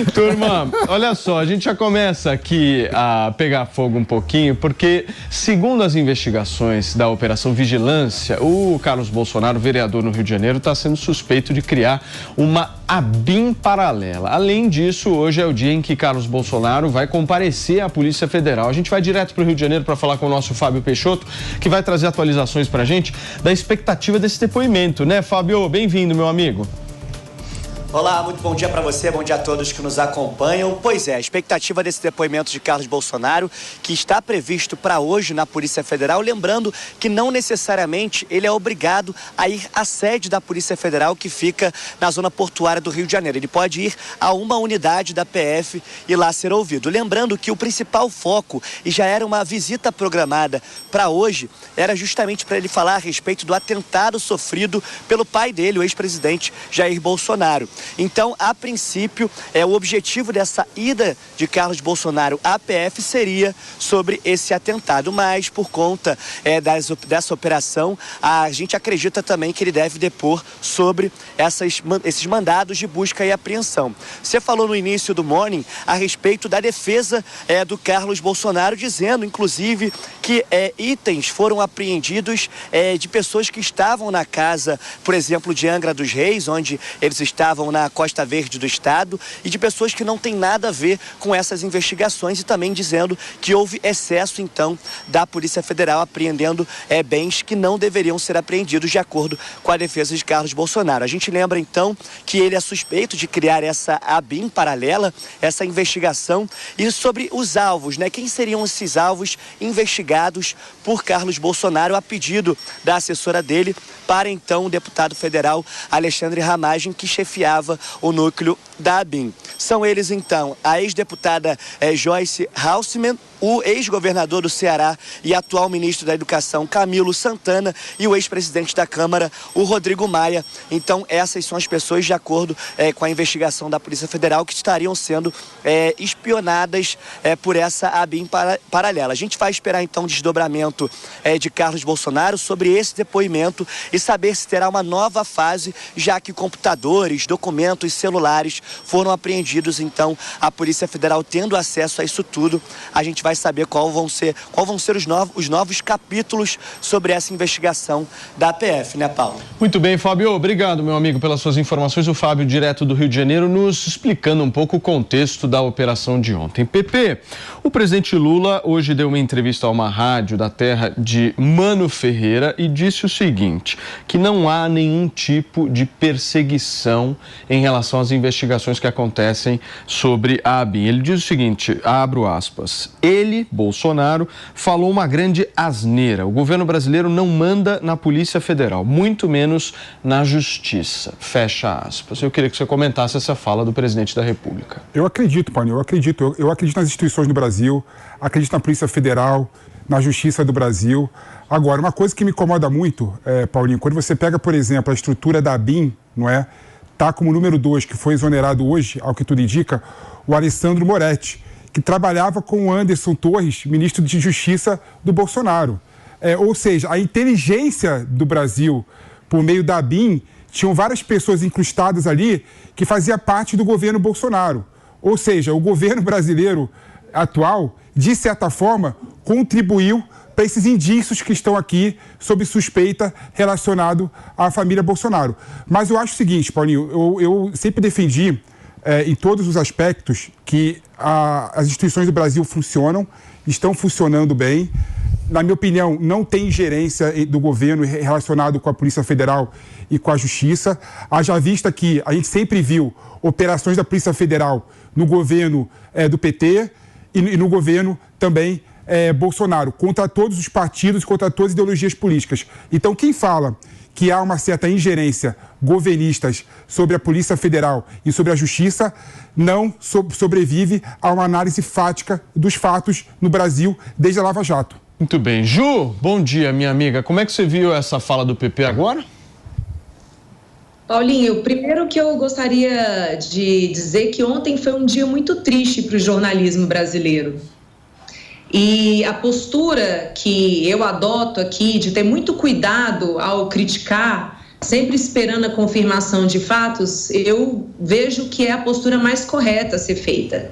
Turma, olha só, a gente já começa aqui a pegar fogo um pouquinho, porque, segundo as investigações da Operação Vigilância, o Carlos Bolsonaro, vereador no Rio de Janeiro, está sendo suspeito de criar uma ABIN paralela. Além disso, hoje é o dia em que Carlos Bolsonaro vai comparecer à Polícia Federal. A gente vai direto para o Rio de Janeiro para falar com o nosso Fábio Peixoto, que vai trazer atualizações para a gente da expectativa desse depoimento, né, Fábio? Bem-vindo, meu amigo. Olá, muito bom dia para você, bom dia a todos que nos acompanham. Pois é, a expectativa desse depoimento de Carlos Bolsonaro, que está previsto para hoje na Polícia Federal, lembrando que não necessariamente ele é obrigado a ir à sede da Polícia Federal, que fica na zona portuária do Rio de Janeiro. Ele pode ir a uma unidade da PF e lá ser ouvido. Lembrando que o principal foco, e já era uma visita programada para hoje, era justamente para ele falar a respeito do atentado sofrido pelo pai dele, o ex-presidente Jair Bolsonaro. Então, a princípio, o objetivo dessa ida de Carlos Bolsonaro à PF seria sobre esse atentado, mas por conta dessa operação, a gente acredita também que ele deve depor sobre esses mandados de busca e apreensão. Você falou no início do Morning a respeito da defesa do Carlos Bolsonaro, dizendo, inclusive, que itens foram apreendidos de pessoas que estavam na casa, por exemplo, de Angra dos Reis, onde eles estavam na Costa Verde do estado, e de pessoas que não têm nada a ver com essas investigações, e também dizendo que houve excesso, então, da Polícia Federal apreendendo bens que não deveriam ser apreendidos, de acordo com a defesa de Carlos Bolsonaro. A gente lembra, então, que ele é suspeito de criar essa ABIN paralela, essa investigação, e sobre os alvos, né? Quem seriam esses alvos investigados por Carlos Bolsonaro a pedido da assessora dele para, então, o deputado federal Alexandre Ramagem, que chefiava o núcleo da ABIN. São eles, então, a ex-deputada Joyce Halsemann, o ex-governador do Ceará e atual ministro da Educação, Camilo Santana, e o ex-presidente da Câmara, o Rodrigo Maia. Então, essas são as pessoas, de acordo com a investigação da Polícia Federal, que estariam sendo espionadas por essa ABIN paralela. A gente vai esperar, então, o desdobramento de Carlos Bolsonaro sobre esse depoimento e saber se terá uma nova fase, já que computadores, documentos, celulares foram apreendidos. Então, a Polícia Federal, tendo acesso a isso tudo, a gente vai saber qual vão ser os novos capítulos sobre essa investigação da PF, né, Paulo? Muito bem, Fábio. Obrigado, meu amigo, pelas suas informações. O Fábio, direto do Rio de Janeiro, nos explicando um pouco o contexto da operação de ontem. Pepe, o presidente Lula hoje deu uma entrevista a uma rádio da terra de Mano Ferreira e disse o seguinte, que não há nenhum tipo de perseguição em relação às investigações que acontecem sobre a ABIN. Ele diz o seguinte, abro aspas, ele, Bolsonaro, falou uma grande asneira. O governo brasileiro não manda na Polícia Federal, muito menos na Justiça. Fecha aspas. Eu queria que você comentasse essa fala do presidente da República. Eu acredito, Paulinho, eu acredito nas instituições do Brasil, acredito na Polícia Federal, na Justiça do Brasil. Agora, uma coisa que me incomoda muito, Paulinho, quando você pega, por exemplo, a estrutura da ABIN, não é? Tá como número 2, que foi exonerado hoje, ao que tudo indica, o Alessandro Moretti, que trabalhava com o Anderson Torres, ministro de Justiça do Bolsonaro. Ou seja, a inteligência do Brasil, por meio da ABIN, tinham várias pessoas incrustadas ali que faziam parte do governo Bolsonaro. Ou seja, o governo brasileiro atual, de certa forma, contribuiu para esses indícios que estão aqui sob suspeita relacionado à família Bolsonaro. Mas eu acho o seguinte, Paulinho, eu sempre defendi em todos os aspectos que as instituições do Brasil funcionam, estão funcionando bem. Na minha opinião, não tem ingerência do governo relacionado com a Polícia Federal e com a Justiça. Haja vista que a gente sempre viu operações da Polícia Federal no governo do PT e no governo também Bolsonaro, contra todos os partidos, contra todas as ideologias políticas. Então, quem fala que há uma certa ingerência governistas sobre a Polícia Federal e sobre a Justiça, não sobrevive a uma análise fática dos fatos no Brasil desde a Lava Jato. Muito bem. Ju, bom dia, minha amiga. Como é que você viu essa fala do PP agora? Paulinho, primeiro que eu gostaria de dizer que ontem foi um dia muito triste para o jornalismo brasileiro. E a postura que eu adoto aqui de ter muito cuidado ao criticar sempre esperando a confirmação de fatos, eu vejo que é a postura mais correta a ser feita.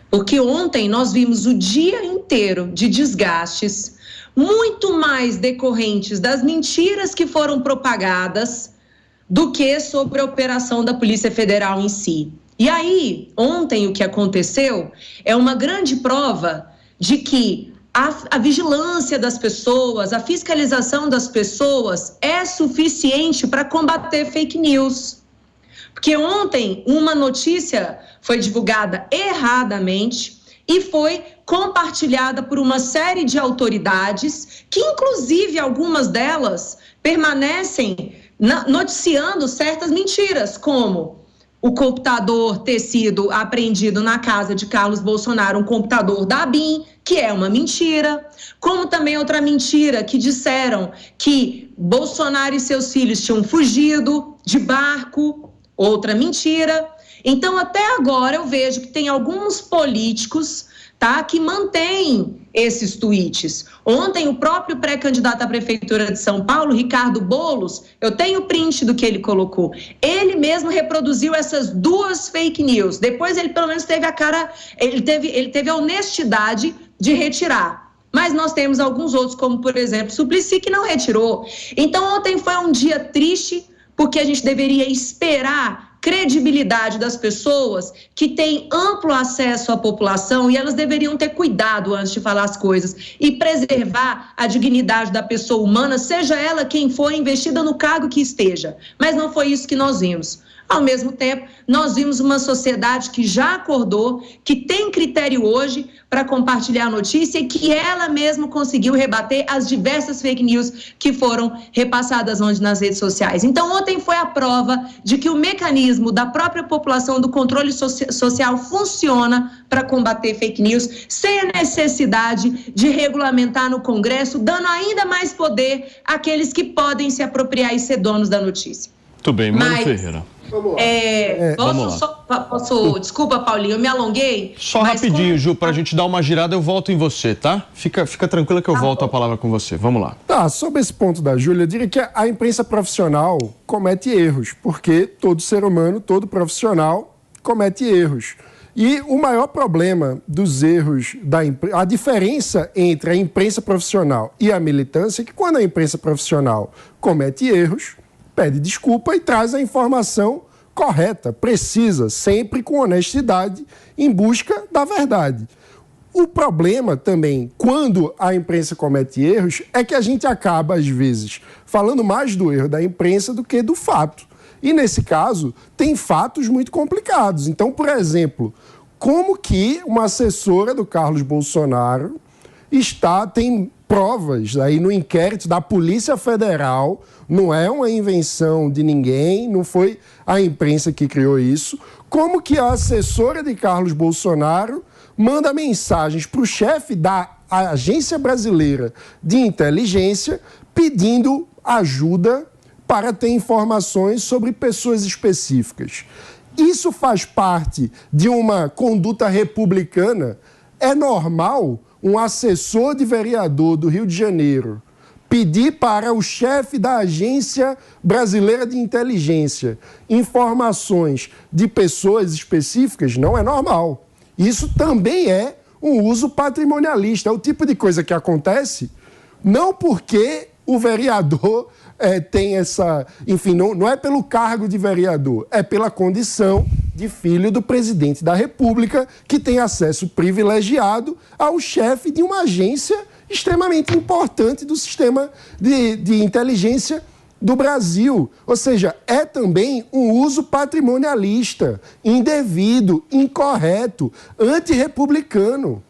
Porque ontem nós vimos o dia inteiro de desgastes, muito mais decorrentes das mentiras que foram propagadas do que sobre a operação da Polícia Federal em si. E aí, ontem o que aconteceu é uma grande prova de que a vigilância das pessoas, a fiscalização das pessoas é suficiente para combater fake news. Porque ontem uma notícia foi divulgada erradamente e foi compartilhada por uma série de autoridades que, inclusive, algumas delas permanecem noticiando certas mentiras, como o computador ter sido apreendido na casa de Carlos Bolsonaro, um computador da ABIN, que é uma mentira, como também outra mentira que disseram que Bolsonaro e seus filhos tinham fugido de barco, outra mentira. Então, até agora eu vejo que tem alguns políticos, tá, que mantêm esses tweets. Ontem, o próprio pré-candidato à Prefeitura de São Paulo, Ricardo Boulos, eu tenho print do que ele colocou. Ele mesmo reproduziu essas duas fake news. Depois ele pelo menos teve ele teve a honestidade de retirar. Mas nós temos alguns outros, como por exemplo, Suplicy, que não retirou. Então, ontem foi um dia triste, porque a gente deveria esperar credibilidade das pessoas que têm amplo acesso à população, e elas deveriam ter cuidado antes de falar as coisas e preservar a dignidade da pessoa humana, seja ela quem for, investida no cargo que esteja. Mas não foi isso que nós vimos. Ao mesmo tempo, nós vimos uma sociedade que já acordou, que tem critério hoje para compartilhar a notícia e que ela mesma conseguiu rebater as diversas fake news que foram repassadas ontem nas redes sociais. Então, ontem foi a prova de que o mecanismo da própria população do controle social funciona para combater fake news, sem a necessidade de regulamentar no Congresso, dando ainda mais poder àqueles que podem se apropriar e ser donos da notícia. Muito bem, Mano Ferreira. Vamos lá. Desculpa, Paulinho, eu me alonguei. Só rapidinho, Ju, para a gente dar uma girada, eu volto em você, tá? Fica tranquila que eu volto a palavra com você. Vamos lá. Tá, sobre esse ponto da Júlia, eu diria que a imprensa profissional comete erros, porque todo ser humano, todo profissional comete erros. E o maior problema dos erros da imprensa, a diferença entre a imprensa profissional e a militância é que quando a imprensa profissional comete erros, pede desculpa e traz a informação correta, precisa, sempre com honestidade, em busca da verdade. O problema também, quando a imprensa comete erros, é que a gente acaba, às vezes, falando mais do erro da imprensa do que do fato. E, nesse caso, tem fatos muito complicados. Então, por exemplo, como que uma assessora do Carlos Bolsonaro tem provas aí no inquérito da Polícia Federal, não é uma invenção de ninguém, não foi a imprensa que criou isso, como que a assessora de Carlos Bolsonaro manda mensagens para o chefe da Agência Brasileira de Inteligência pedindo ajuda para ter informações sobre pessoas específicas. Isso faz parte de uma conduta republicana? É normal um assessor de vereador do Rio de Janeiro pedir para o chefe da Agência Brasileira de Inteligência informações de pessoas específicas? Não é normal. Isso também é um uso patrimonialista. É o tipo de coisa que acontece não porque o vereador tem essa... Enfim, não é pelo cargo de vereador, é pela condição de filho do presidente da República, que tem acesso privilegiado ao chefe de uma agência extremamente importante do sistema de inteligência do Brasil. Ou seja, é também um uso patrimonialista, indevido, incorreto, antirrepublicano.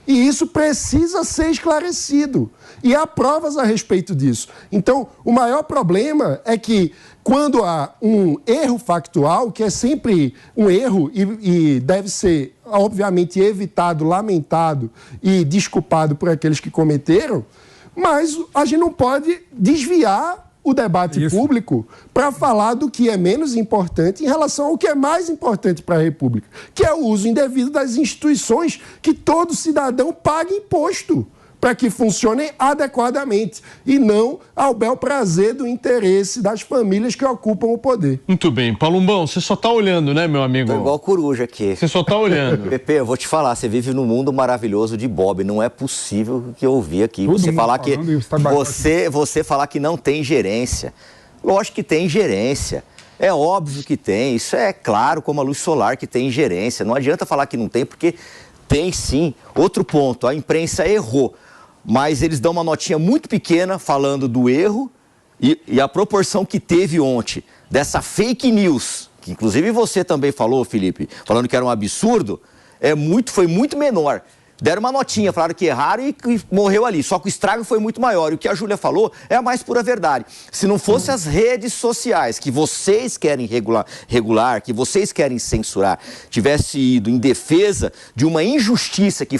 E isso precisa ser esclarecido. E há provas a respeito disso. Então, o maior problema é que quando há um erro factual, que é sempre um erro e deve ser, obviamente, evitado, lamentado e desculpado por aqueles que cometeram, mas a gente não pode desviar o debate público para falar do que é menos importante em relação ao que é mais importante para a República, que é o uso indevido das instituições que todo cidadão paga imposto para que funcionem adequadamente e não ao bel prazer do interesse das famílias que ocupam o poder. Muito bem. Palumbão, você só tá olhando, né, meu amigo? Tô igual coruja aqui. Você só tá olhando. Pepe, eu vou te falar, você vive num mundo maravilhoso de Bob. Não é possível que eu ouvi aqui. Você falar que você falar que não tem gerência. Lógico que tem gerência. É óbvio que tem. Isso é claro como a luz solar que tem gerência. Não adianta falar que não tem, porque tem sim. Outro ponto, a imprensa errou. Mas eles dão uma notinha muito pequena falando do erro e a proporção que teve ontem dessa fake news, que inclusive você também falou, Felipe, falando que era um absurdo, foi muito menor. Deram uma notinha, falaram que erraram e morreu ali. Só que o estrago foi muito maior. E o que a Júlia falou é a mais pura verdade. Se não fosse as redes sociais que vocês querem regular, que vocês querem censurar, tivesse ido em defesa de uma injustiça que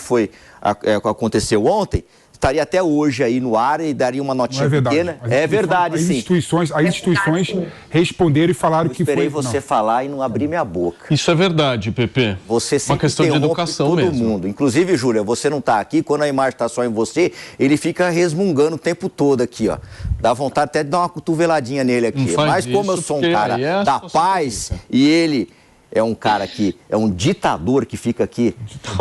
aconteceu ontem, estaria até hoje aí no ar e daria uma notinha pequena. É verdade, sim. As instituições responderam e falaram que foi... Eu esperei você falar e não abrir minha boca. Isso é verdade, Pepe. Você sempre uma questão de educação todo mesmo. mundo. Inclusive, Júlia, você não está aqui, quando a imagem está só em você, ele fica resmungando o tempo todo aqui, ó. Dá vontade até de dar uma cotoveladinha nele aqui. Mas como eu sou um cara da paz e ele... é um cara que é um ditador que fica aqui.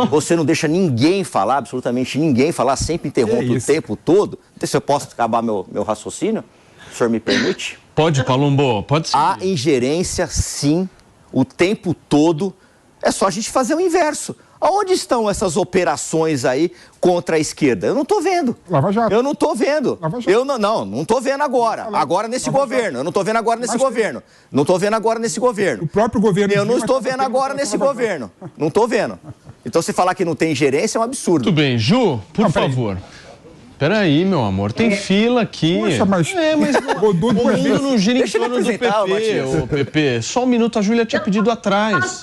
Você não deixa ninguém falar, absolutamente ninguém falar, sempre interrompe o tempo todo. Não sei se eu posso acabar meu raciocínio. O senhor me permite? Pode, Palumbo, pode ser. Há ingerência, sim, o tempo todo. É só a gente fazer o inverso. Aonde estão essas operações aí contra a esquerda? Eu não estou vendo. Lava Jato. Eu não estou vendo. Lava Jato. Eu não estou vendo agora. Agora nesse governo. Eu não estou vendo agora nesse governo. Não estou vendo agora nesse governo. O próprio governo... Eu não estou vendo agora nesse governo. Não estou vendo. Então, se falar que não tem ingerência é um absurdo. Tudo bem. Ju, por favor. Peraí, meu amor, tem fila aqui. Poxa, mas... o mundo não gira em torno do PP. Só um minuto, a Júlia tinha pedido atrás.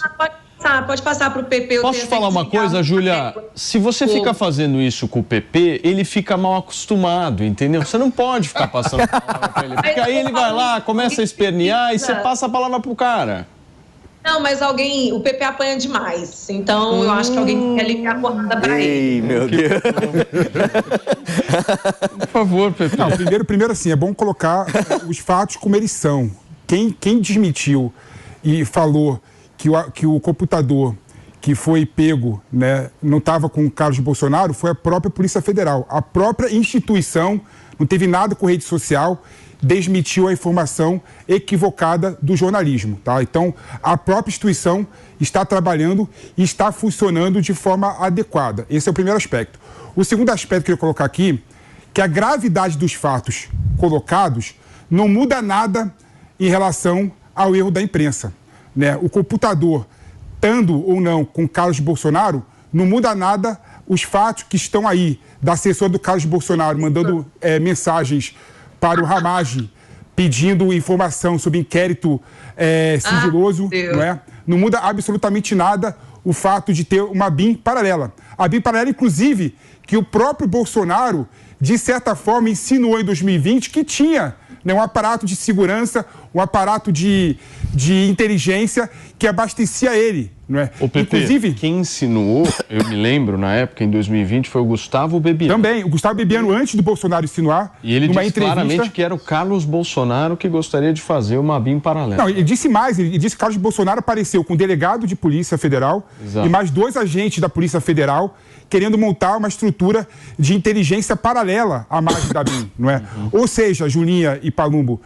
Pode passar para o PP. Posso falar uma coisa, Júlia? Se você fica fazendo isso com o PP, ele fica mal acostumado, entendeu? Você não pode ficar passando a palavra para ele. Porque aí ele vai lá, começa a espernear e você passa a palavra pro cara. Não, mas o PP apanha demais. Então, eu acho que alguém quer ligar a porrada pra ele. Ei, meu Deus. Por favor, PP. Não, primeiro assim, é bom colocar os fatos como eles são. Quem desmentiu e falou que o computador que foi pego, né, não estava com o Carlos Bolsonaro, foi a própria Polícia Federal. A própria instituição, não teve nada com rede social, desmentiu a informação equivocada do jornalismo. Tá? Então, a própria instituição está trabalhando e está funcionando de forma adequada. Esse é o primeiro aspecto. O segundo aspecto que eu queria colocar aqui, que a gravidade dos fatos colocados não muda nada em relação ao erro da imprensa. Né? O computador, estando ou não com Carlos Bolsonaro, não muda nada os fatos que estão aí, da assessora do Carlos Bolsonaro mandando mensagens para o Ramage, pedindo informação sobre inquérito sigiloso. Não é? Não muda absolutamente nada o fato de ter uma BIM paralela. A BIM paralela, inclusive, que o próprio Bolsonaro, de certa forma, insinuou em 2020 que tinha, né, um aparato de segurança, um aparato de inteligência que abastecia ele, não é? O PP, inclusive, quem insinuou, eu me lembro, na época, em 2020, foi o Gustavo Bebiano. Também, o Gustavo Bebiano, antes do Bolsonaro insinuar, e ele disse claramente que era o Carlos Bolsonaro que gostaria de fazer uma BIM paralela. Não, ele disse mais, ele disse que Carlos Bolsonaro apareceu com um delegado de Polícia Federal e mais 2 agentes da Polícia Federal querendo montar uma estrutura de inteligência paralela à margem da BIM, não é? Ou seja, Julinha e Palumbo,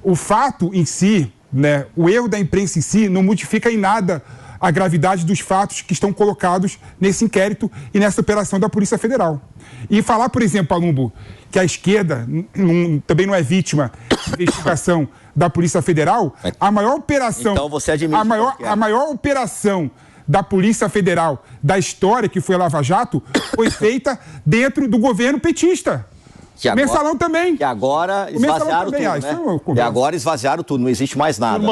o fato em si, né, o erro da imprensa em si não modifica em nada a gravidade dos fatos que estão colocados nesse inquérito e nessa operação da Polícia Federal. E falar, por exemplo, Palumbo, que a esquerda também não é vítima de investigação da Polícia Federal, a maior operação... Então você admite a maior operação da Polícia Federal da história, que foi a Lava Jato, foi feita dentro do governo petista. O Mensalão também. Que agora esvaziaram tudo, né? E agora esvaziaram tudo, não existe mais nada.